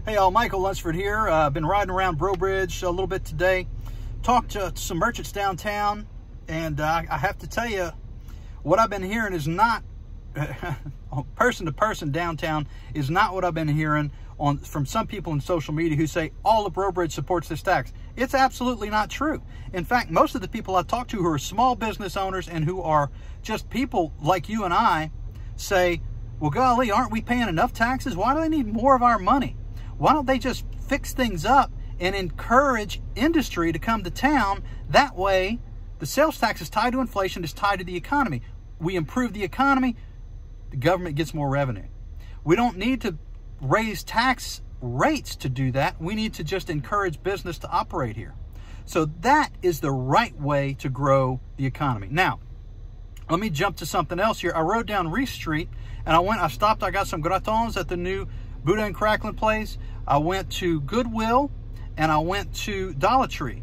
Hey y'all, Michael Lunsford here. I've been riding around Breaux Bridge a little bit today. Talked to some merchants downtown, and I have to tell you, what I've been hearing is not, person to person downtown, is not what I've been hearing from some people in social media who say all of Breaux Bridge supports this tax. It's absolutely not true. In fact, most of the people I talk to who are small business owners and who are just people like you and I say, well, golly, aren't we paying enough taxes? Why do they need more of our money? Why don't they just fix things up and encourage industry to come to town? That way, the sales tax is tied to inflation, is tied to the economy. We improve the economy, the government gets more revenue. We don't need to raise tax rates to do that. We need to just encourage business to operate here. So that is the right way to grow the economy. Now, let me jump to something else here. I rode down Rees Street and I stopped, I got some gratons at the new Buddha and Cracklin place. I went to Goodwill and I went to Dollar Tree.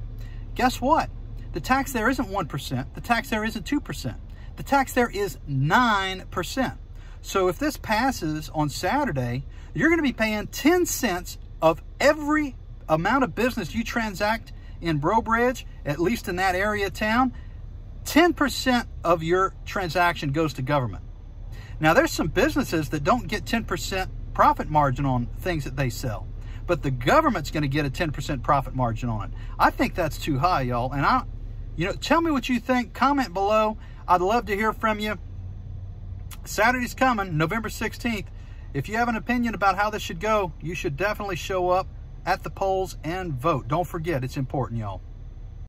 Guess what? The tax there isn't 1%. The tax there isn't 2%. The tax there is 9%. So if this passes on Saturday, you're going to be paying 10 cents of every amount of business you transact in Breaux Bridge, at least in that area of town. 10% of your transaction goes to government. Now, there's some businesses that don't get 10% profit margin on things that they sell, but the government's going to get a 10% profit margin on it. I think that's too high, y'all. And tell me what you think. Comment below. I'd love to hear from you. Saturday's coming, November 16th. If you have an opinion about how this should go, you should definitely show up at the polls and vote. Don't forget, it's important, y'all.